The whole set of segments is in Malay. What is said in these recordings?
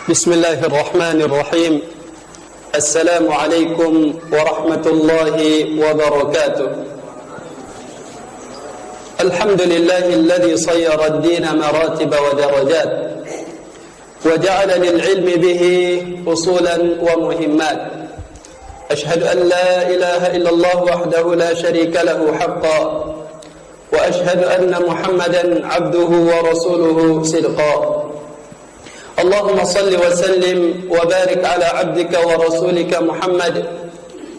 بسم الله الرحمن الرحيم. السلام عليكم ورحمة الله وبركاته. الحمد لله الذي صير الدين مراتب ودرجات وجعل للعلم به أصولا ومهمات. أشهد أن لا إله إلا الله وحده لا شريك له حقا، وأشهد أن محمدا عبده ورسوله صدقا. اللهم صل وسلم وبارك على عبدك ورسولك محمد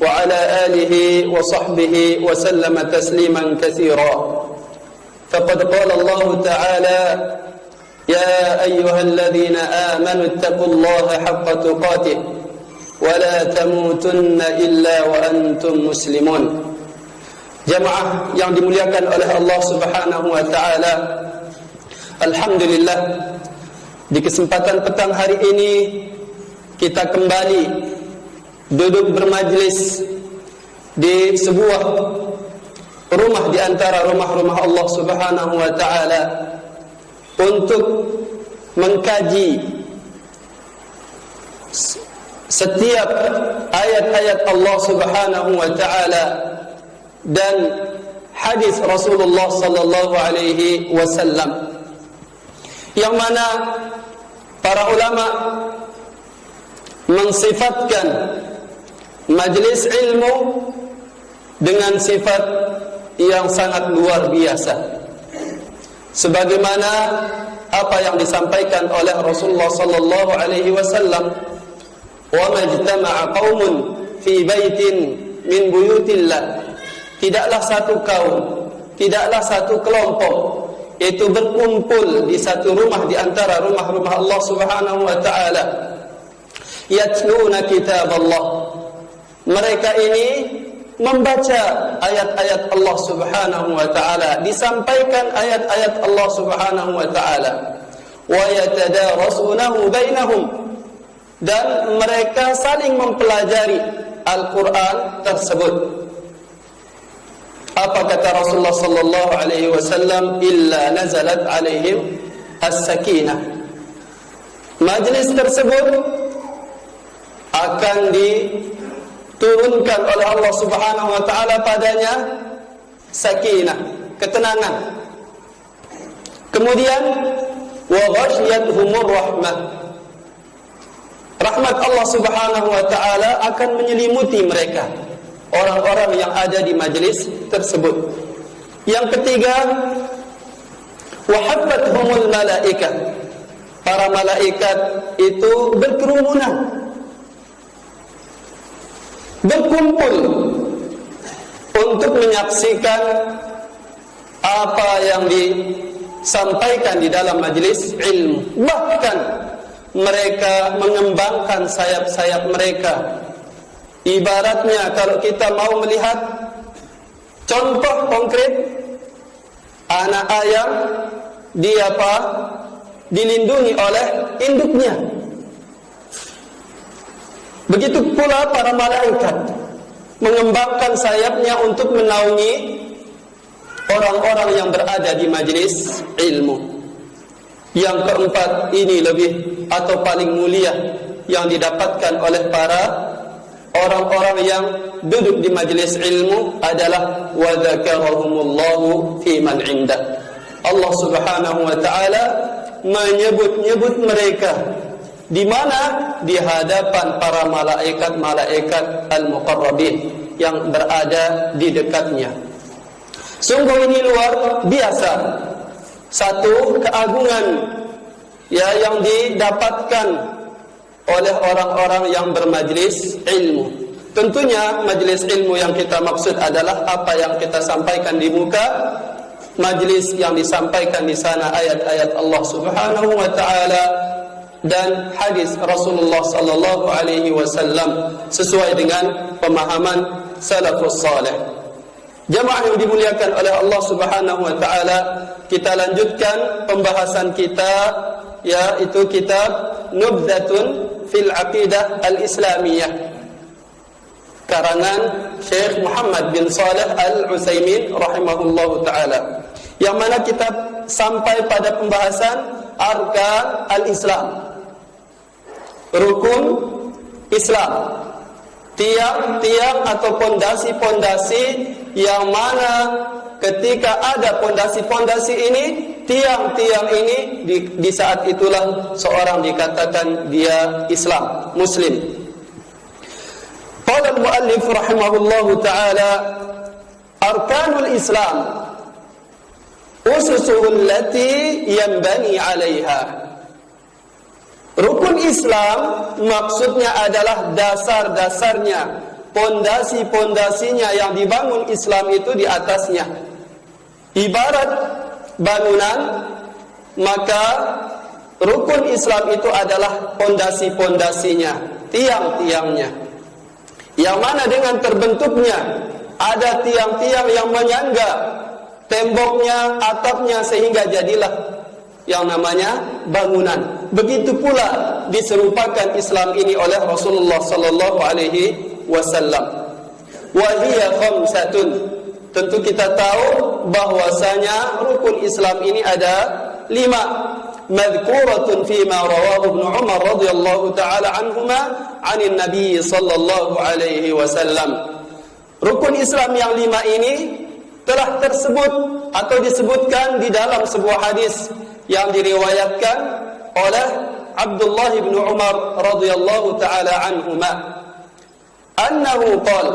وعلى آله وصحبه وسلم تسليما كثيرا. فقد قال الله تعالى: يا أيها الذين آمنوا اتقوا الله حق تقاته ولا تموتن إلا وأنتم مسلمون. Jamaah yang dimuliakan oleh Allah Subhanahu wa taala, alhamdulillah, di kesempatan petang hari ini kita kembali duduk bermajlis di sebuah rumah di antara rumah-rumah Allah Subhanahu wa taala untuk mengkaji setiap ayat-ayat Allah Subhanahu wa taala dan hadis Rasulullah sallallahu alaihi wasallam, yang mana para ulama mensifatkan majlis ilmu dengan sifat yang sangat luar biasa, sebagaimana apa yang disampaikan oleh Rasulullah sallallahu alaihi wasallam, wa majtama'a qaumun fi baitin min buyutillah, tidaklah satu kaum, tidaklah satu kelompok itu berkumpul di satu rumah di antara rumah-rumah Allah Subhanahu wa taala, yatluna kitab Allah, mereka ini membaca ayat-ayat Allah Subhanahu wa taala, disampaikan ayat-ayat Allah Subhanahu wa taala, wa yatadarasunahu bainahum, dan mereka saling mempelajari Al-Quran tersebut. Apa kata Rasulullah sallallahu alaihi wasallam? Illa nazalat alaihim as-sakinah. Majlis tersebut akan diturunkan oleh Allah Subhanahu wa taala padanya sakinah, ketenangan. Kemudian wa ghasyiyatuhumur rahmah, rahmat Allah Subhanahu wa taala akan menyelimuti mereka, orang-orang yang ada di majlis tersebut. Yang ketiga, wahabbathumul malaikah, para malaikat itu berkerumunan, berkumpul untuk menyaksikan apa yang disampaikan di dalam majlis ilmu. Bahkan mereka mengembangkan sayap-sayap mereka. Ibaratnya kalau kita mau melihat contoh konkret, anak ayam dia dilindungi oleh induknya. Begitu pula para malaikat mengembangkan sayapnya untuk menaungi orang-orang yang berada di majlis ilmu. Yang keempat, ini lebih atau paling mulia yang didapatkan oleh para orang-orang yang duduk di majlis ilmu adalah wa dzakarahumullahu fi man indah. Allah Subhanahu wa taala menyebut-nyebut mereka di mana? Di hadapan para malaikat-malaikat al-muqarrabin yang berada di dekatnya. Sungguh ini luar biasa, satu keagungan yang didapatkan oleh orang-orang yang bermajlis ilmu. Tentunya majlis ilmu yang kita maksud adalah apa yang kita sampaikan di muka majlis, yang disampaikan di sana ayat-ayat Allah Subhanahu wa taala dan hadis Rasulullah sallallahu alaihi wasallam sesuai dengan pemahaman salafus salih. Jamaah yang dimuliakan oleh Allah Subhanahu wa taala, kita lanjutkan pembahasan kita, yaitu kitab Nubdatun fil Aqidah al-Islamiyah, karangan Syekh Muhammad bin Saleh Al-Utsaimin rahimahullahu taala, yang mana kita sampai pada pembahasan arkan al-Islam, rukun Islam, tiang-tiang atau pondasi-pondasi yang mana ketika ada pondasi-pondasi ini, tiang-tiang ini di saat itulah seorang dikatakan dia Islam, Muslim. Qala al-muallif rahimahullahu ta'ala, arkanul Islam ususuhul lati yanbani 'alaiha. Rukun Islam maksudnya adalah dasar-dasarnya, pondasi-pondasinya yang dibangun Islam itu di atasnya. Ibarat bangunan, maka rukun Islam itu adalah pondasi-pondasinya, tiang-tiangnya. Yang mana dengan terbentuknya ada tiang-tiang yang menyangga temboknya, atapnya, sehingga jadilah yang namanya bangunan. Begitu pula diserupakan Islam ini oleh Rasulullah sallallahu alaihi wasallam. Wa hiya khamsatun. Tentu kita tahu bahwasanya rukun Islam ini ada 5. Madhkuratun fima rawahu Ibnu Umar radhiyallahu taala anhuma 'anil Nabi sallallahu alaihi wasallam. Rukun Islam yang 5 ini telah tersebut atau disebutkan di dalam sebuah hadis yang diriwayatkan oleh Abdullah bin Umar radhiyallahu taala anhuma, annahu qala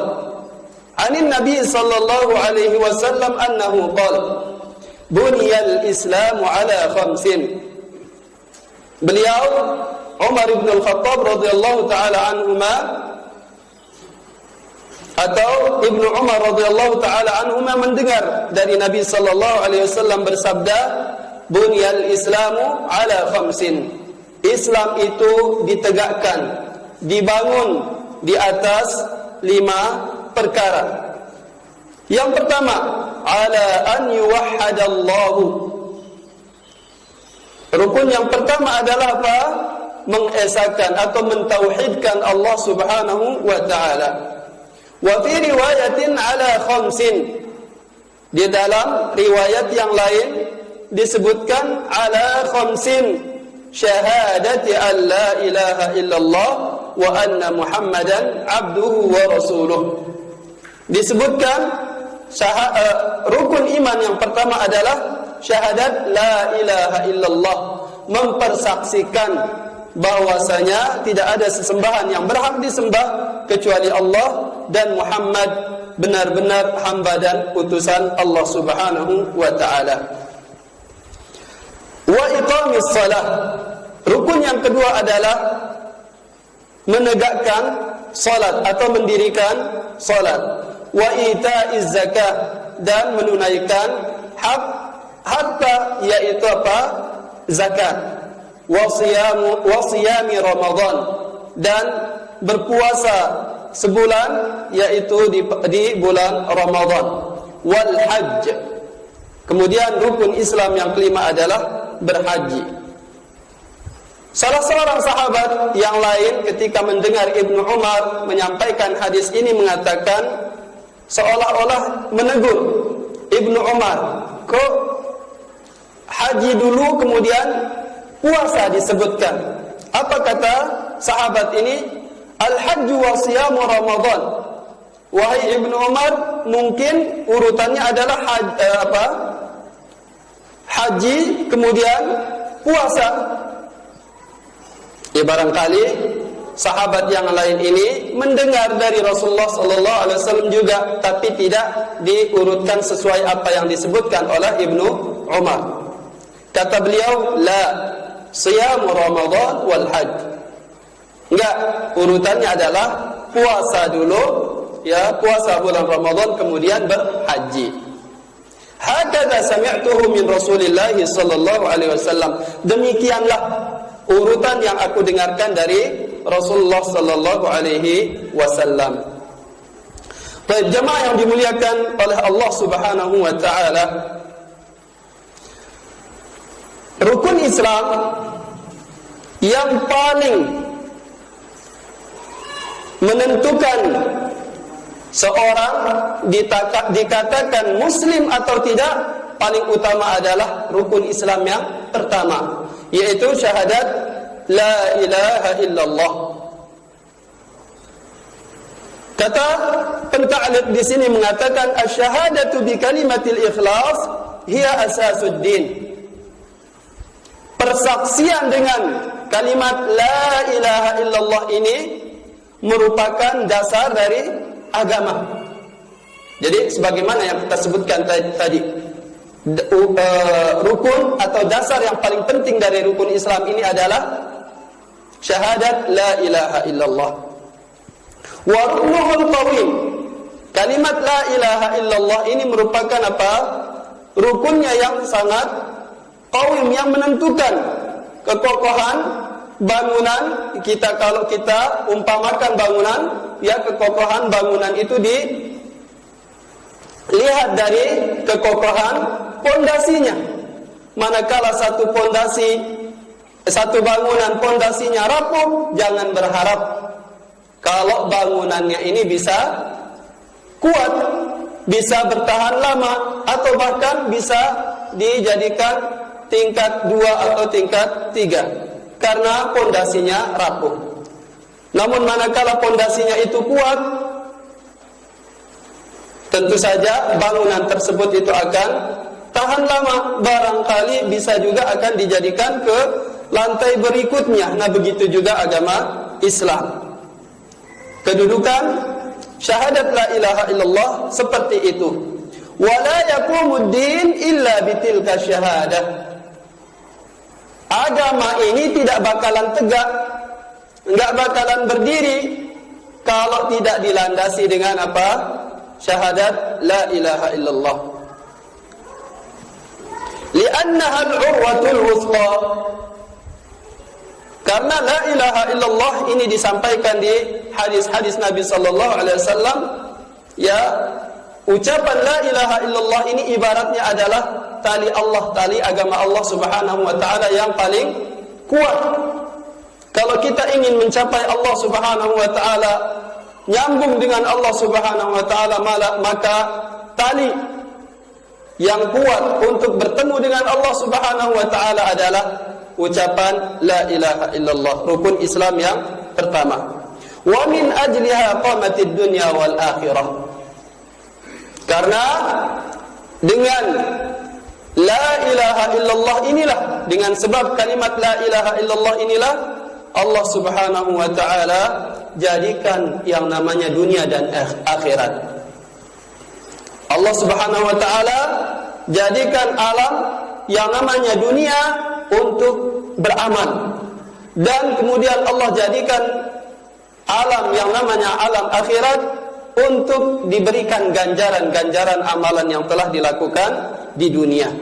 'anil Nabi sallallahu alaihi wasallam annahu qala buniyal Islamu ala khamsin. Beliau Umar bin Al-Khattab radhiyallahu taala anhuma atau Ibnu Umar radhiyallahu taala anhuma mendengar dari Nabi sallallahu alaihi wasallam bersabda, bunyal Islamu ala khamsin. Islam itu ditegakkan, dibangun di atas 5 perkara. Yang pertama, ala an yuwahhadallahu. Rukun yang pertama adalah apa? Mengesahkan atau mentauhidkan Allah Subhanahu wa taala. Wa fi riwayatin ala khamsin. Di dalam riwayat yang lain disebutkan ala khamsin, syahadati an la ilaha illallah wa anna Muhammadan abduhu wa rasuluh. Disebutkan rukun iman yang pertama adalah syahadat la ilaha illallah, mempersaksikan bahwasanya tidak ada sesembahan yang berhak disembah kecuali Allah, dan Muhammad benar-benar hamba dan utusan Allah Subhanahu wa taala. Wa iqamis shalah. Rukun yang kedua adalah menegakkan salat atau mendirikan salat. Wa itaiz zakah, dan menunaikan hak harta, yaitu apa? Zakat. Wa siyami Ramadan, dan berpuasa sebulan, yaitu di bulan Ramadan. Wal hajj. Kemudian rukun Islam yang kelima adalah berhaji. Salah seorang sahabat yang lain ketika mendengar Ibnu Umar menyampaikan hadis ini mengatakan, seolah-olah menegur Ibnu Umar, kok haji dulu kemudian puasa disebutkan? Apa kata sahabat ini? Al-hajju wa siyamu Ramadan. Wahai Ibnu Umar, mungkin urutannya adalah haji kemudian puasa. Ya, barangkali sahabat yang lain ini mendengar dari Rasulullah sallallahu alaihi wasallam juga, tapi tidak diurutkan sesuai apa yang disebutkan oleh Ibnu Umar. Kata beliau, la siyamu Ramadan wal hajj. Enggak, urutannya adalah puasa dulu, ya, puasa bulan Ramadan kemudian berhaji. Hakadha sami'tuhu min Rasulillah sallallahu alaihi wasallam. Demikianlah urutan yang aku dengarkan dari Rasulullah sallallahu alaihi wasallam. Baik, jemaah yang dimuliakan oleh Allah Subhanahu wa taala, rukun Islam yang paling menentukan seorang dikatakan muslim atau tidak, paling utama adalah rukun Islam yang pertama, yaitu syahadat la ilaha illallah. Kata penta'liq di sini mengatakan asyhadatu bi kalimatil ikhlas hiya asasuddin. Persaksian dengan kalimat la ilaha illallah ini merupakan dasar dari agama. Jadi sebagaimana yang kita sebutkan tadi, rukun atau dasar yang paling penting dari rukun Islam ini adalah syahadat la ilaha illallah. Wa ruknuhul qawim. Kalimat la ilaha illallah ini merupakan apa? Rukunnya yang sangat qawim, yang menentukan kekokohan bangunan. Kalau kita umpamakan bangunan, ya kekokohan bangunan itu dilihat dari kekokohan pondasinya. Manakala satu bangunan pondasinya rapuh, jangan berharap kalau bangunannya ini bisa kuat, bisa bertahan lama, atau bahkan bisa dijadikan tingkat 2 atau tingkat 3 karena pondasinya rapuh. Namun manakala pondasinya itu kuat, tentu saja bangunan tersebut itu akan tahan lama, barangkali bisa juga akan dijadikan ke lantai berikutnya. Nah, begitu juga agama Islam. Kedudukan syahadat la ilaha illallah seperti itu. Wala yaqumuddin illa bitilka syahadah. Agama ini tidak bakalan tegak, enggak bakalan berdiri kalau tidak dilandasi dengan apa? Syahadat la ilaha illallah. Li'annaha al-urwatul wuthqa. Karena la ilaha illallah ini disampaikan di hadis-hadis Nabi sallallahu alaihi wasallam, ya, ucapan la ilaha illallah ini ibaratnya adalah tali Allah, tali agama Allah Subhanahu wa taala yang paling kuat. Kalau kita ingin mencapai Allah Subhanahu wa taala, nyambung dengan Allah Subhanahu wa taala, maka tali yang kuat untuk bertemu dengan Allah Subhanahu wa taala adalah ucapan la ilaha illallah, rukun Islam yang pertama. Wa min ajliha qamatid dunya wal akhirah. Karena dengan la ilaha illallah inilah, dengan sebab kalimat la ilaha illallah inilah Allah Subhanahu wa taala jadikan yang namanya dunia dan akhirat. Allah Subhanahu wa taala jadikan alam yang namanya dunia untuk beramal, dan kemudian Allah jadikan alam yang namanya alam akhirat untuk diberikan ganjaran-ganjaran amalan yang telah dilakukan di dunia.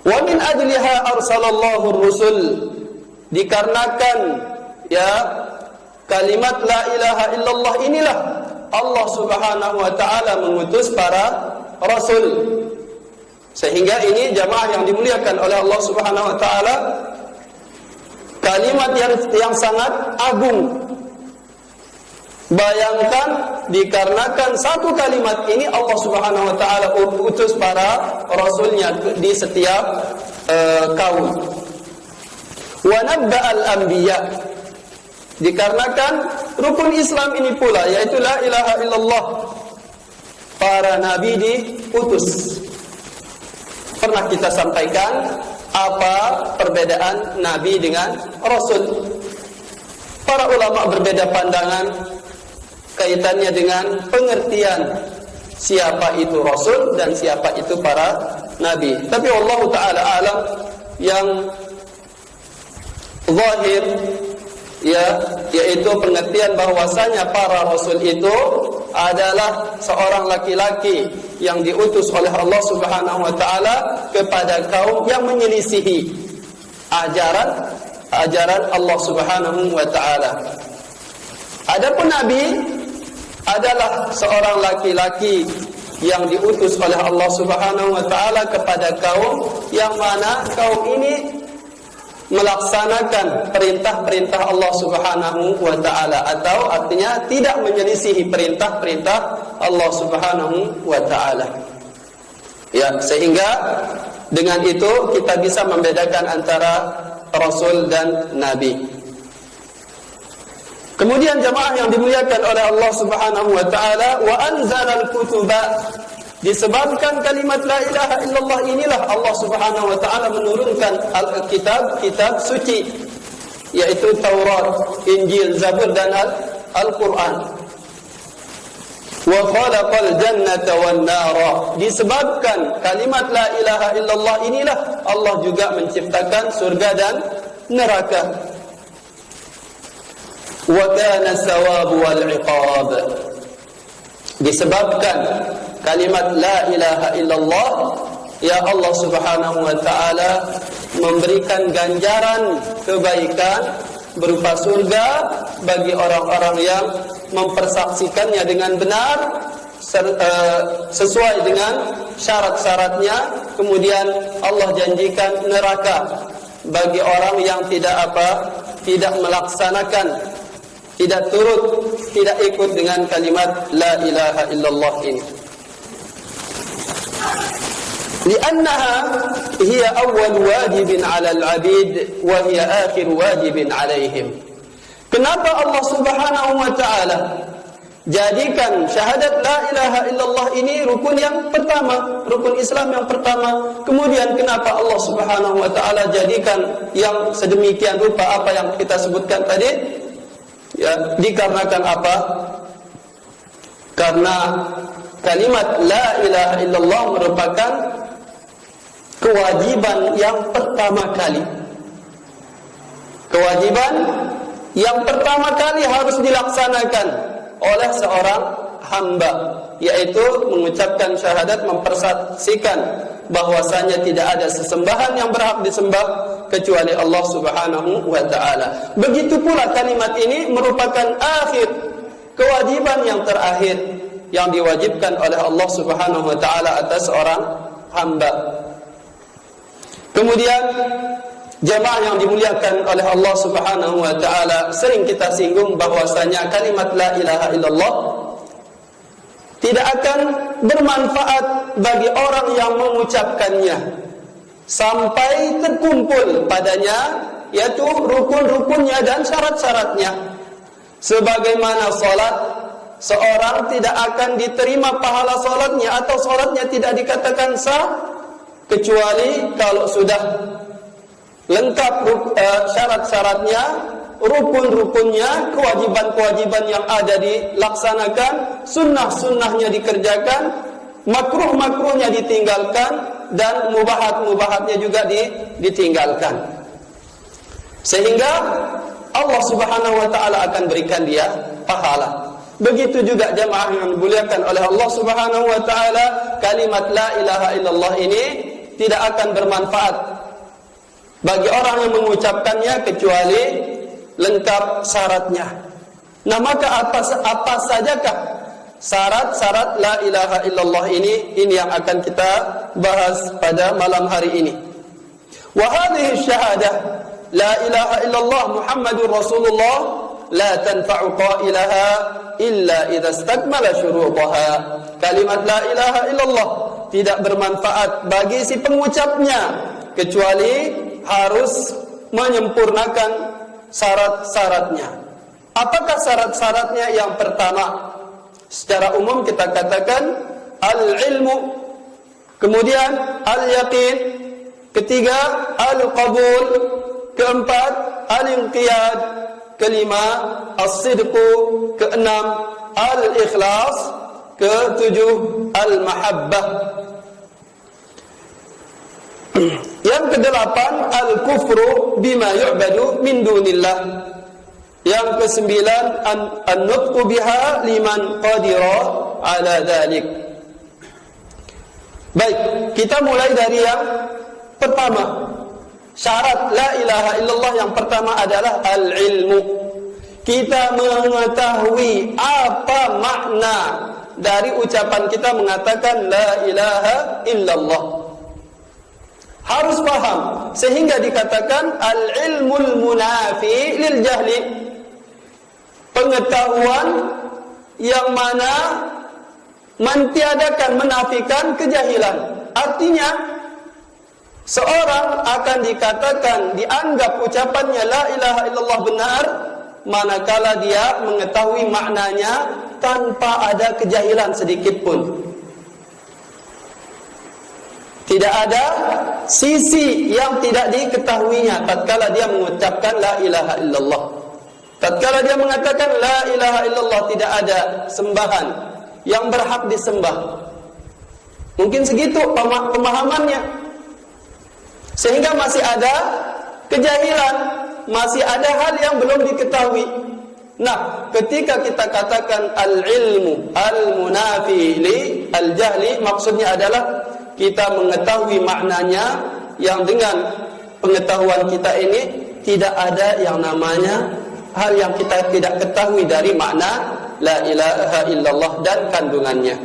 Wa min ajliha arsalallahu ar-rusul. Dikarenakan ya kalimat la ilaha illallah inilah Allah Subhanahu wa taala mengutus para rasul. Sehingga ini jamaah yang dimuliakan oleh Allah Subhanahu wa taala, kalimat yang sangat agung. Bayangkan, dikarenakan satu kalimat ini Allah Subhanahu wa taala utus para rasulnya di setiap kaum. Wa nabba'al anbiya. Dikarenakan rukun Islam ini pula, yaitu la ilaha illallah, para nabi diutus. Pernah kita sampaikan apa perbedaan nabi dengan rasul. Para ulama berbeda pandangan kaitannya dengan pengertian siapa itu rasul dan siapa itu para nabi. Tapi Allah taala alam, yang zahir ya, yaitu pengertian bahwasanya para rasul itu adalah seorang laki-laki yang diutus oleh Allah Subhanahu wa taala kepada kaum yang menyelisihi ajaran Allah Subhanahu wa taala. Adapun nabi adalah seorang laki-laki yang diutus oleh Allah Subhanahu wa taala kepada kaum yang mana kaum ini melaksanakan perintah-perintah Allah Subhanahu wa taala, atau artinya tidak menyelisihi perintah-perintah Allah Subhanahu wa taala. Ya, sehingga dengan itu kita bisa membedakan antara rasul dan nabi. Kemudian jamaah yang dimuliakan oleh Allah Subhanahu wa taala, wa anzalal kutuba, disebabkan kalimat la ilaha illallah inilah Allah Subhanahu wa taala menurunkan kitab suci, yaitu Taurat, Injil, Zabur dan Al-Quran. Wa khalaqal jannata wan nara, disebabkan kalimat la ilaha illallah inilah Allah juga menciptakan surga dan neraka. Wa kana sawabu wal iqab, disebabkan kalimat la ilaha illallah, ya Allah Subhanahu wa taala memberikan ganjaran kebaikan berupa surga bagi orang-orang yang mempersaksikannya dengan benar sesuai dengan syarat-syaratnya. Kemudian Allah janjikan neraka bagi orang yang tidak melaksanakan, tidak turut, tidak ikut dengan kalimat la ilaha illallah ini. Li'annaha hiya awwal wajibin 'ala al-'abid wa hiya akhir wajibin 'alaihim. Kenapa Allah Subhanahu wa taala jadikan syahadat la ilaha illallah ini rukun yang pertama, rukun Islam yang pertama? Kemudian kenapa Allah Subhanahu wa taala jadikan yang sedemikian rupa apa yang kita sebutkan tadi? Ya, dikarenakan apa? Karena kalimat la ilaha illallah merupakan kewajiban yang pertama kali. Kewajiban yang pertama kali harus dilaksanakan oleh seorang hamba, yaitu mengucapkan syahadat, mempersaksikan bahwasanya tidak ada sesembahan yang berhak disembah kecuali Allah Subhanahu wa taala. Begitu pula kalimat ini merupakan akhir kewajiban yang terakhir yang diwajibkan oleh Allah Subhanahu wa taala atas seorang hamba. Kemudian jemaah yang dimuliakan oleh Allah Subhanahu wa taala, sering kita singgung bahwasanya kalimat la ilaha illallah tidak akan bermanfaat bagi orang yang mengucapkannya sampai terkumpul padanya, yaitu rukun-rukunnya dan syarat-syaratnya. Sebagaimana salat, seorang tidak akan diterima pahala salatnya atau salatnya tidak dikatakan sah kecuali kalau sudah lengkap syarat-syaratnya, rukun-rukunnya, kewajiban-kewajiban yang ada dilaksanakan, sunnah-sunnahnya dikerjakan, makruh-makruhnya ditinggalkan, dan mubahat-mubahatnya juga ditinggalkan. Sehingga Allah Subhanahu wa taala akan berikan dia pahala. Begitu juga jemaah yang dimuliakan oleh Allah Subhanahu wa taala, kalimat la ilaha illallah ini tidak akan bermanfaat bagi orang yang mengucapkannya kecuali lengkap syaratnya. Nah, maka apa sajakah syarat-syarat la ilaha illallah ini yang akan kita bahas pada malam hari ini. Wa hadhihi syahadah la ilaha illallah Muhammadur Rasulullah la tanfa'u qailaha illa idza istakmala syurutaha. Kalimat la ilaha illallah tidak bermanfaat bagi si pengucapnya kecuali harus menyempurnakan syarat-syaratnya. Apakah syarat-syaratnya? Yang pertama, secara umum kita katakan al-ilmu, kemudian al-yaqin, ketiga al-qabul, keempat al-inqiyad, kelima as-sidqu, keenam al-ikhlas, ketujuh al-mahabbah. Yang kedelapan al-kufru bima yu'badu min dunillah. Yang kesembilan an-nutqu biha liman qadira ala dhalik. Baik, kita mulai dari yang pertama. Syarat la ilaha illallah yang pertama adalah al-ilmu. Kita mengetahui apa makna dari ucapan kita mengatakan la ilaha illallah. Harus paham, sehingga dikatakan al-ilmul munafi lil jahli. Pengetahuan yang mana mentiadakan, menafikan kejahilan. Artinya seorang akan dikatakan, dianggap ucapannya la ilaha illallah benar manakala dia mengetahui maknanya tanpa ada kejahilan sedikit pun. Tidak ada sisi yang tidak diketahuinya tatkala dia mengucapkan la ilaha illallah. Tatkala dia mengatakan la ilaha illallah, tidak ada sembahan yang berhak disembah. Mungkin segitu pemahamannya. Sehingga masih ada kejahilan, masih ada hal yang belum diketahui. Nah, ketika kita katakan al-ilmu al-munafi li al-jahli, maksudnya adalah kita mengetahui maknanya, yang dengan pengetahuan kita ini tidak ada yang namanya hal yang kita tidak ketahui dari makna la ilaha illallah dan kandungannya.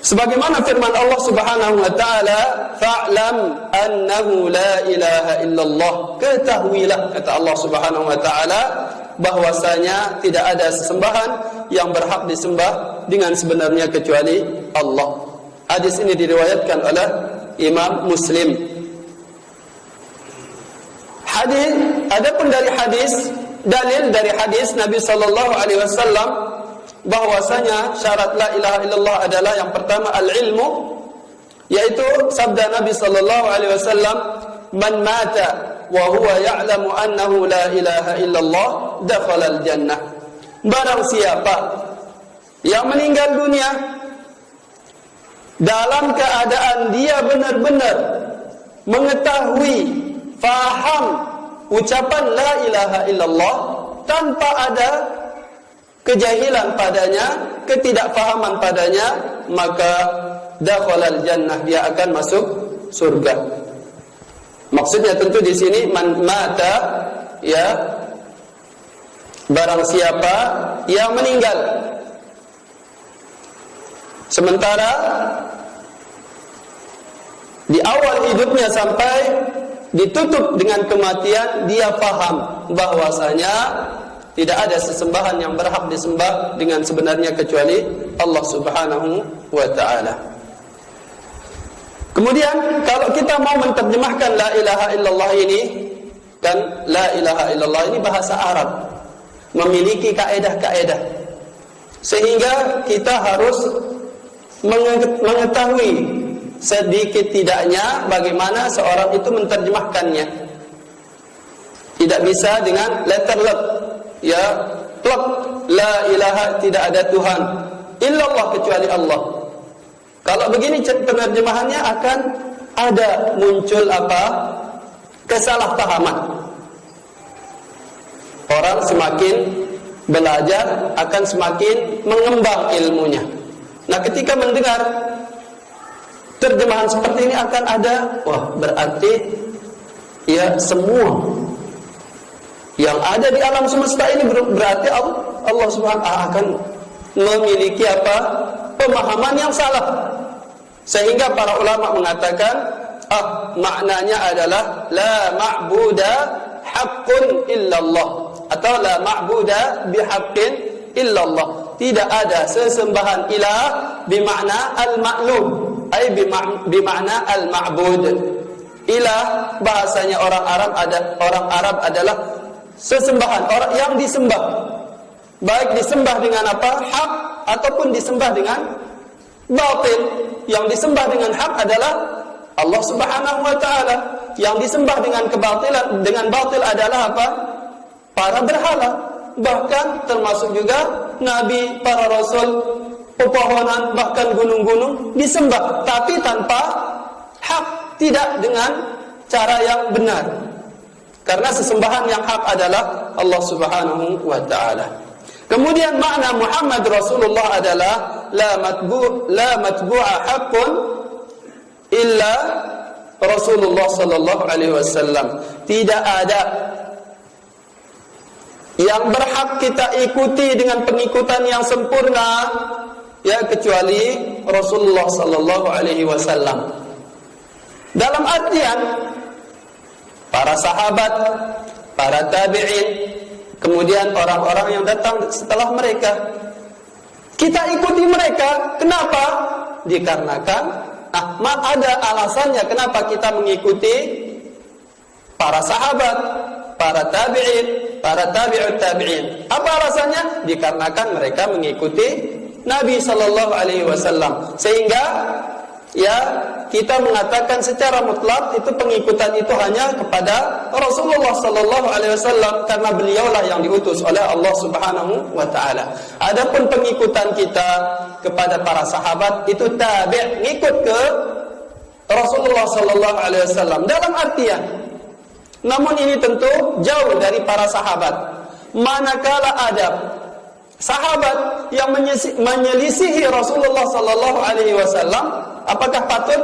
Sebagaimana firman Allah Subhanahu wa taala, fa'lam annahu la ilaha illallah, ketahuilah, kata Allah Subhanahu wa taala, bahwasanya tidak ada sesembahan yang berhak disembah dengan sebenarnya kecuali Allah. Hadis ini diriwayatkan oleh Imam Muslim. Hadis, adapun dari hadis, dalil dari hadis Nabi sallallahu alaihi wasallam bahwasanya syarat la ilaha illallah adalah yang pertama al-ilmu, yaitu sabda Nabi sallallahu alaihi wasallam, man mata wa huwa ya'lamu annahu la ilaha illallah dakhala al-jannah. Barang siapa yang meninggal dunia dalam keadaan dia benar-benar mengetahui, faham ucapan la ilaha illallah tanpa ada kejahilan padanya, ketidakfahaman padanya, maka dakhalal jannah, dia akan masuk surga. Maksudnya tentu di sini man mata, ya, barang siapa yang meninggal sementara di awal hidupnya sampai ditutup dengan kematian dia paham bahwasanya tidak ada sesembahan yang berhak disembah dengan sebenarnya kecuali Allah Subhanahu wa taala. Kemudian kalau kita mau menerjemahkan la ilaha illallah ini, kan la ilaha illallah ini bahasa Arab, memiliki kaedah-kaedah, sehingga kita harus mengetahui sedikit tidaknya bagaimana seorang itu menerjemahkannya. Tidak bisa dengan letterlet, ya, plek, la ilaha, tidak ada Tuhan illallah kecuali Allah. Kalau begini penerjemahannya akan ada muncul apa? Kesalahpahaman. Orang semakin belajar akan semakin mengembang ilmunya. Nah, ketika mendengar terjemahan seperti ini akan ada, wah, berarti ya semua yang ada di alam semesta ini berarti Allah Subhanahu akan memiliki apa? Pemahaman yang salah. Sehingga para ulama mengatakan, maknanya adalah la ma'buda haqqun illallah, atau la ma'buda bihaqqin illallah. Tidak ada sesembahan ilah bimakna al-ma'lum, ay bimakna al-ma'bud. Ilah bahasanya orang Arab adalah sesembahan, orang yang disembah. Baik disembah dengan apa? Hak, ataupun disembah dengan batil. Yang disembah dengan hak adalah Allah Subhanahu wa taala. Yang disembah dengan kebatilan, dengan batil adalah apa? Para berhala. Bahkan termasuk juga nabi, para rasul, pepohonan, bahkan gunung-gunung disembah, tapi tanpa hak, tidak dengan cara yang benar. Karena sesembahan yang hak adalah Allah Subhanahu wa taala. Kemudian makna Muhammad Rasulullah adalah la matbu'a haqqun illa Rasulullah sallallahu alaihi wasallam. Tidak ada yang berhak kita ikuti dengan pengikutan yang sempurna, ya, kecuali Rasulullah sallallahu alaihi wasallam. Dalam artian para sahabat, para tabi'in, kemudian orang-orang yang datang setelah mereka, kita ikuti mereka. Kenapa? Dikarenakan ada alasannya kenapa kita mengikuti para sahabat, para tabi'in, para tabi'ut tabi'in. Apa alasannya? Dikarenakan mereka mengikuti Nabi sallallahu alaihi wasallam. Sehingga ya kita mengatakan secara mutlak itu pengikutan itu hanya kepada Rasulullah sallallahu alaihi wasallam karena beliaulah yang diutus oleh Allah Subhanahu wa taala. Adapun pengikutan kita kepada para sahabat itu tabi', ngikut ke Rasulullah sallallahu alaihi wasallam dalam artian. Namun ini tentu jauh dari para sahabat. Manakala ada sahabat yang menyelisihi Rasulullah sallallahu alaihi wasallam, apakah patut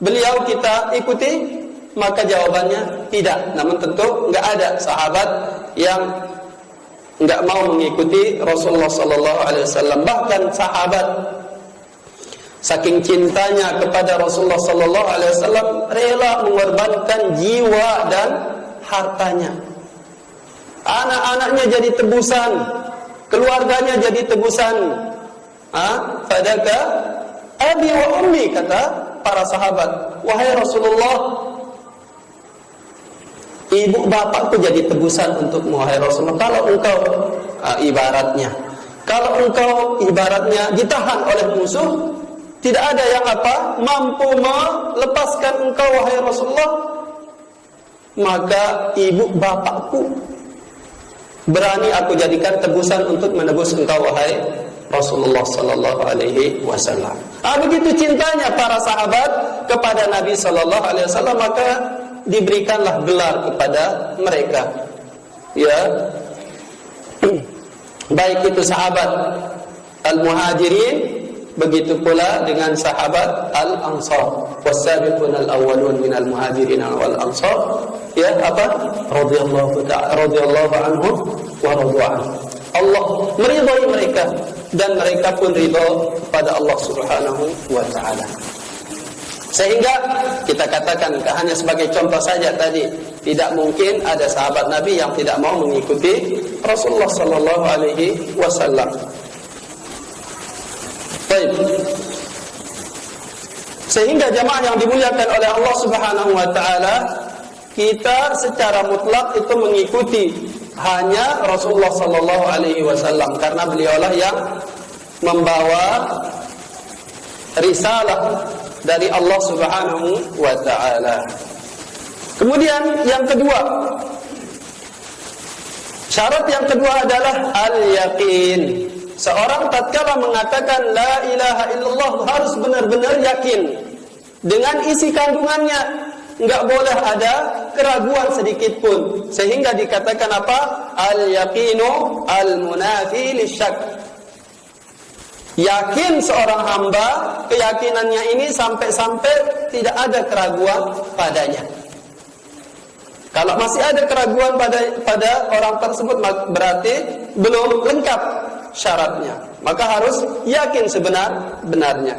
beliau kita ikuti? Maka jawabannya tidak. Namun tentu enggak ada sahabat yang enggak mau mengikuti Rasulullah sallallahu alaihi wasallam. Bahkan sahabat saking cintanya kepada Rasulullah sallallahu alaihi wasallam rela mengorbankan jiwa dan hartanya. Anak-anaknya jadi tebusan, keluarganya jadi tebusan. Fadaka abi wa ummi, kata para sahabat. Wahai Rasulullah, ibu bapakku jadi tebusan untukmu wahai Rasulullah. Kalau engkau ibaratnya ditahan oleh musuh, tidak ada yang mampu melepaskan engkau wahai Rasulullah, maka ibu bapakku berani aku jadikan tebusan untuk menebus engkau wahai Rasulullah sallallahu alaihi wasallam. Begitu cintanya para sahabat kepada Nabi sallallahu alaihi wasallam, maka diberikanlah gelar kepada mereka. Ya. Baik itu sahabat al-muhajirin, begitu pula dengan sahabat al-ansar. Was-sabiqun al-awwalun minal muhajirin wal ansar, ya radhiyallahu anhum wa radu anhu. Allah meridhai mereka dan mereka pun ridha pada Allah Subhanahu wa taala. Sehingga kita katakan hanya sebagai contoh saja tadi, tidak mungkin ada sahabat Nabi yang tidak mau mengikuti Rasulullah sallallahu alaihi wasallam. Baik. Sehingga jamaah yang dimuliakan oleh Allah Subhanahu wa taala, kita secara mutlak itu mengikuti hanya Rasulullah sallallahu alaihi wasallam karena beliaulah yang membawa risalah dari Allah Subhanahu wa taala. Kemudian yang kedua, syarat yang kedua adalah al-yaqin. Seorang tatkala mengatakan la ilaha illallah harus benar-benar yakin dengan isi kandungannya. Enggak boleh ada keraguan sedikit pun. Sehingga dikatakan al-yaqinu al-munafi lisyak. Yakin seorang hamba, keyakinannya ini sampai-sampai tidak ada keraguan padanya. Kalau masih ada keraguan pada orang tersebut, berarti belum lengkap syaratnya. Maka harus yakin sebenar-benarnya.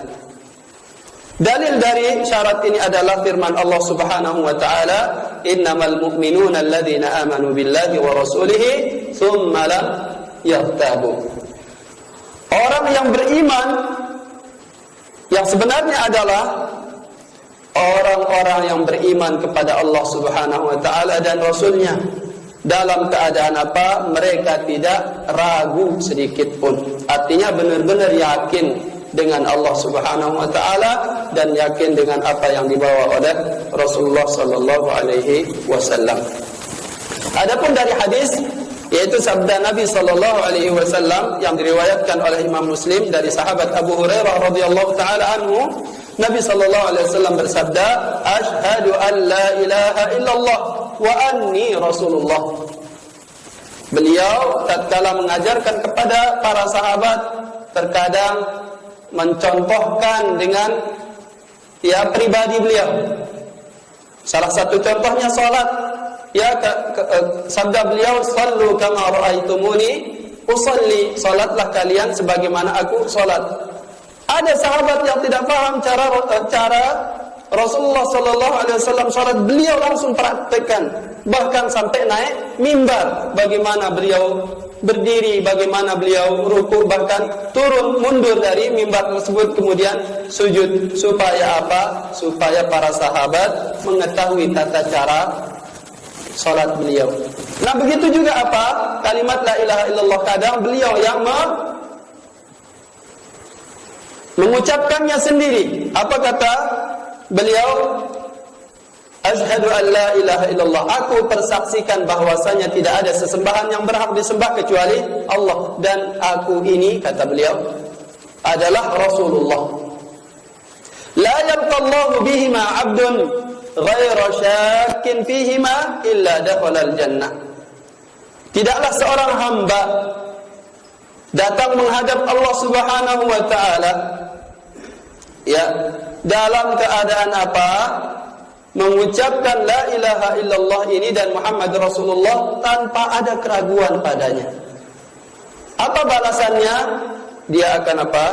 Dalil dari syarat ini adalah firman Allah Subhanahu wa taala, "Innamal mu'minuna alladzina amanu billahi wa rasulihi tsumma lam yartabu." Orang yang beriman yang sebenarnya adalah orang-orang yang beriman kepada Allah Subhanahu wa taala dan Rasulnya. Dalam keadaan mereka tidak ragu sedikit pun. Artinya benar-benar yakin dengan Allah Subhanahu wa taala dan yakin dengan apa yang dibawa oleh Rasulullah sallallahu alaihi wasallam. Adapun dari hadis, yaitu sabda Nabi sallallahu alaihi wasallam yang diriwayatkan oleh Imam Muslim dari sahabat Abu Hurairah radhiyallahu taala anhu, Nabi sallallahu alaihi wasallam bersabda, "Asyhadu an la ilaha illallah wa anni Rasulullah." Beliau tatkala mengajarkan kepada para sahabat, terkadang mencontohkan dengan pribadi beliau. Salah satu contohnya salat. Sabda beliau, "Shallu kama ra'aitumuni usalli." Salatlah kalian sebagaimana aku salat. Ada sahabat yang tidak paham cara Rasulullah sallallahu alaihi wasallam salat, beliau langsung praktekkan, bahkan sampai naik mimbar, bagaimana beliau berdiri, bagaimana beliau ruku, bahkan turun mundur dari mimbar tersebut kemudian sujud. Supaya Supaya para sahabat mengetahui tata cara salat beliau. Nah, begitu juga apa? Kalimat la ilaha illallah, kadang beliau yang mengucapkannya sendiri. Apa kata beliau? Asyhadu an la ilaha illallah, aku persaksikan bahwasanya tidak ada sesembahan yang berhak disembah kecuali Allah, dan aku ini, kata beliau, adalah Rasulullah. La yalqallahu bihima 'abdun ghaira syakkin fihima illa dakhalal jannah. Tidaklah seorang hamba datang menghadap Allah Subhanahu wa taala, ya, dalam keadaan apa? Mengucapkan la ilaha illallah ini dan Muhammad Rasulullah tanpa ada keraguan padanya. Apa balasannya? Dia akan apa?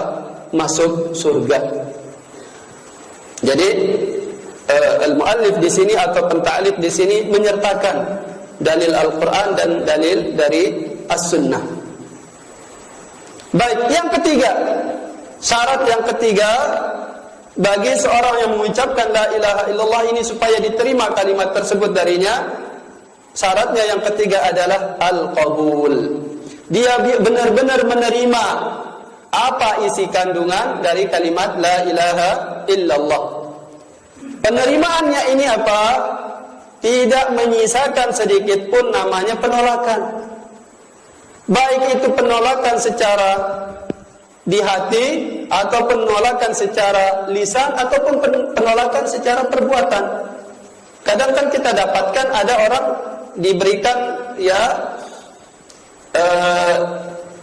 Masuk surga. Jadi al-muallif di sini atau penta'lif di sini menyertakan dalil Al-Qur'an dan dalil dari As-Sunnah. Baik, yang ketiga, syarat yang ketiga bagi seorang yang mengucapkan la ilaha illallah ini supaya diterima kalimat tersebut darinya, syaratnya yang ketiga adalah al-qabul. Dia benar-benar menerima apa isi kandungan dari kalimat la ilaha illallah. Penerimaannya ini apa? Tidak menyisakan sedikit pun namanya penolakan. Baik itu penolakan secara di hati, atau penolakan secara lisan, ataupun penolakan secara perbuatan. Kadang kan kita dapatkan ada orang diberikan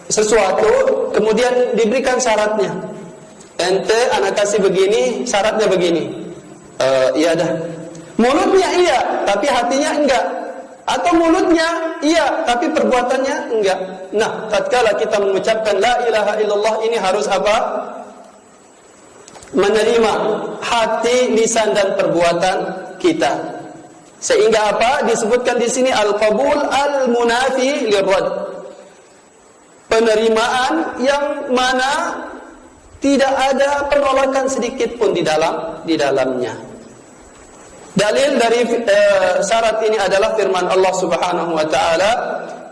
sesuatu, kemudian diberikan syaratnya. Ente anak kasih begini, syaratnya begini. Iya dah. Mulutnya iya, tapi hatinya enggak. Atau mulutnya iya, tapi perbuatannya enggak. Nah, tatkala kita mengucapkan la ilaha illallah ini harus apa? Menerima hati, lisan dan perbuatan kita. Sehingga apa? Disebutkan di sini al-qabul al-munafi lirrad. Penerimaan yang mana tidak ada penolakan sedikit pun di dalamnya. Dalil dari syarat ini adalah firman Allah Subhanahu wa taala,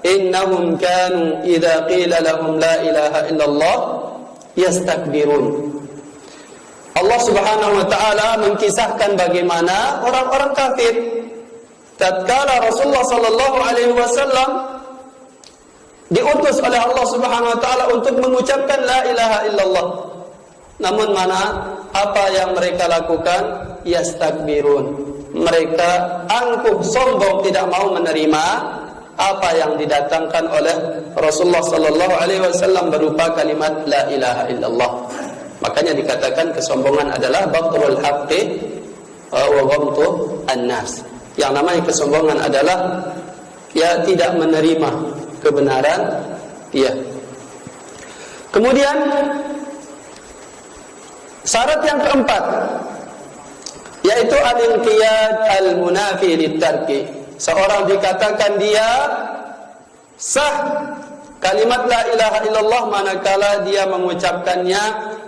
innahum kanu idza qila lahum la ilaha illallah yastakbirun. Allah Subhanahu wa taala mengkisahkan bagaimana orang-orang kafir tatkala Rasulullah sallallahu alaihi wasallam diutus oleh Allah Subhanahu wa taala untuk mengucapkan la ilaha illallah. Namun mana apa yang mereka lakukan? Yastakbirun. Mereka angkuh, sombong, tidak mau menerima apa yang didatangkan oleh Rasulullah sallallahu alaihi wasallam berupa kalimat la ilaha illallah. Makanya dikatakan kesombongan adalah batrul haqqi wa ghamtu an-nas. Yang namanya kesombongan adalah tidak menerima kebenaran. Kemudian syarat yang keempat, yaitu al-inqiyad al-munafi lit-tarki. Seorang dikatakan dia sah kalimat la ilaha illallah manakala dia mengucapkannya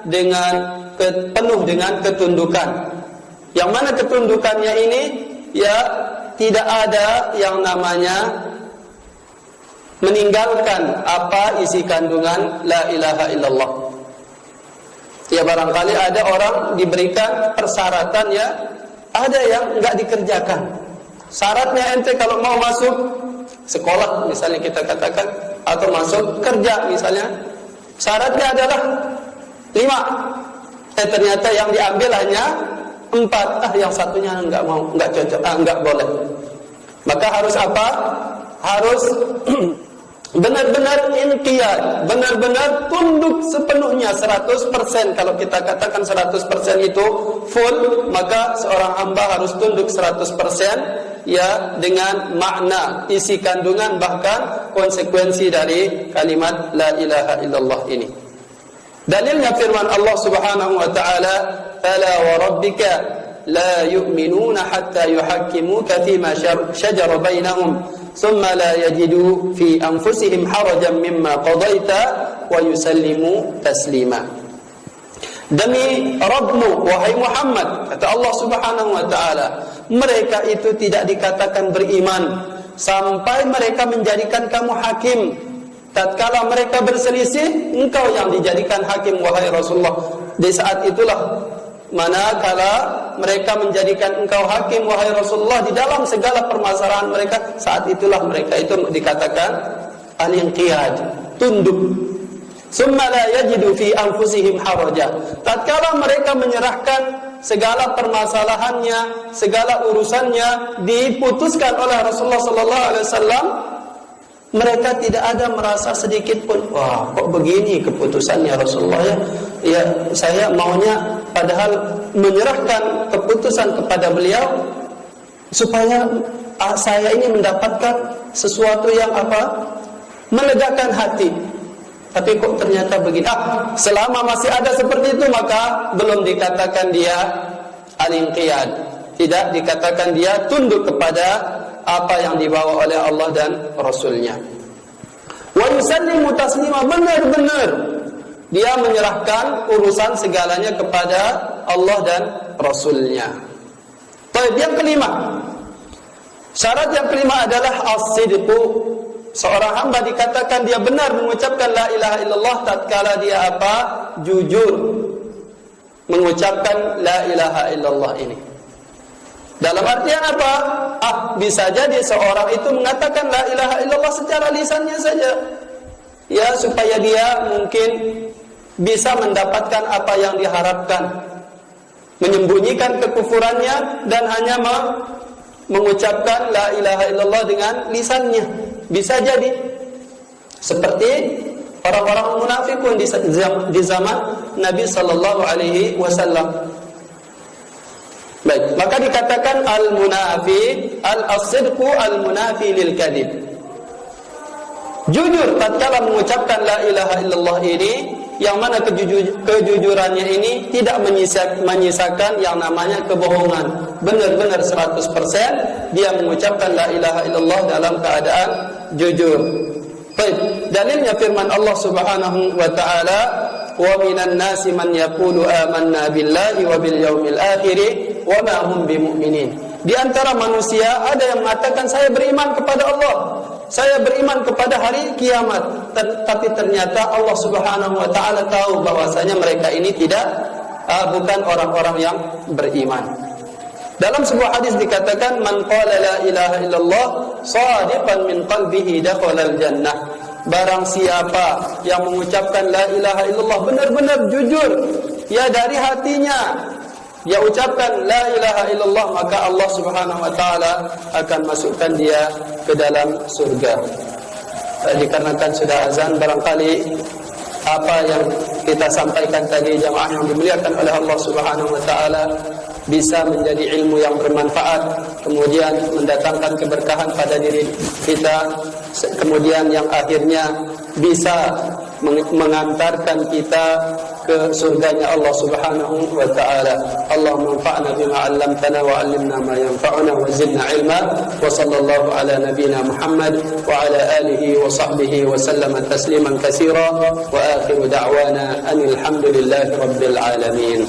dengan penuh dengan ketundukan. Yang mana ketundukannya ini tidak ada yang namanya meninggalkan apa isi kandungan la ilaha illallah. Barangkali ada orang diberikan persyaratan, ada yang enggak dikerjakan. Syaratnya ente kalau mau masuk sekolah misalnya kita katakan, atau masuk kerja misalnya, syaratnya adalah 5. Ternyata yang diambil hanya 4. Yang satunya enggak mau, enggak cocok, enggak boleh. Maka harus apa? Harus benar-benar inqiyad, benar-benar tunduk sepenuhnya 100%. Kalau kita katakan 100% itu full, maka seorang hamba harus tunduk 100% dengan makna, isi kandungan, bahkan konsekuensi dari kalimat la ilaha illallah ini. Dalilnya firman Allah Subhanahu wa taala, "Fala wa rabbika la yu'minuna hatta yuhakkimuka fima shajara bainahum." ثم لا يجدوا في أنفسهم حرجا مما قضيت ويسلموا تسليما. Demi Rabbmu wahai Muhammad, kata Allah Subhanahu wa taala, mereka itu tidak dikatakan beriman sampai mereka menjadikan kamu hakim. Tatkala mereka berselisih, engkau yang dijadikan hakim wahai Rasulullah. Di saat itulah manakala mereka menjadikan engkau hakim wahai Rasulullah di dalam segala permasalahan mereka, saat itulah mereka itu dikatakan al-inqiyad, tunduk. Summa la yajidu fi anfusihim haraja. Tatkala mereka menyerahkan segala permasalahannya, segala urusannya diputuskan oleh Rasulullah sallallahu alaihi wasallam, mereka tidak ada merasa sedikit pun, wah kok begini keputusannya Rasulullah ya. Ya saya maunya, padahal menyerahkan keputusan kepada beliau supaya saya ini mendapatkan sesuatu yang melegakan hati. Tapi kok ternyata begini. Selama masih ada seperti itu, maka belum dikatakan dia al-inqiyad. Tidak dikatakan dia tunduk kepada apa yang dibawa oleh Allah dan Rasulnya. Wa yusallimu taslima, benar-benar dia menyerahkan urusan segalanya kepada Allah dan Rasulnya. Baik, yang kelima, syarat yang kelima adalah as-sidqu. Seorang hamba dikatakan dia benar mengucapkan la ilaha illallah tatkala dia jujur mengucapkan la ilaha illallah ini. Dalam artian apa? Bisa jadi seorang itu mengatakan la ilaha illallah secara lisannya saja, ya, supaya dia mungkin bisa mendapatkan apa yang diharapkan, menyembunyikan kekufurannya dan hanya mengucapkan la ilaha illallah dengan lisannya. Bisa jadi seperti orang-orang munafikun di zaman Nabi sallallahu alaihi wasallam. Baik, maka dikatakan al-munafi, al-sidqu al-munafi lil kadhib. Jujur tatkala mengucapkan la ilaha illallah ini, yang mana kejujurannya ini tidak menyisakan yang namanya kebohongan. Benar-benar 100% dia mengucapkan la ilaha illallah dalam keadaan jujur. Baik, dalilnya firman Allah Subhanahu wa taala, wa minan nasi man yaqulu amanna billahi wa bil yaumil akhir wa ma hum bimumin. Di antara manusia ada yang mengatakan saya beriman kepada Allah, saya beriman kepada hari kiamat, tapi ternyata Allah Subhanahu wa taala tahu bahwasanya mereka ini bukan orang-orang yang beriman. Dalam sebuah hadis dikatakan man qala la ilaha illallah shadiqan min qalbihi dakhala al-jannah. Barang siapa yang mengucapkan la ilaha illallah benar-benar jujur, ya dari hatinya, dia ucapkan la ilaha illallah, maka Allah Subhanahu wa taala akan masukkan dia ke dalam surga. Dikarenakan sudah azan, barangkali apa yang kita sampaikan tadi jamaah yang dimuliakan oleh Allah Subhanahu wa taala bisa menjadi ilmu yang bermanfaat, kemudian mendatangkan keberkahan pada diri kita, kemudian yang akhirnya bisa mengantarkan kita ke surganya Allah Subhanahu wa taala. Allahumma anfa'na bima 'allamtana wa 'allimna ma yanfa'una wa zidna 'ilma. Wa sallallahu ala nabiyyina Muhammad wa ala alihi wa sahbihi wa sallama tasliman katsira wa akhiru da'wana anil hamdulillahi rabbil alamin.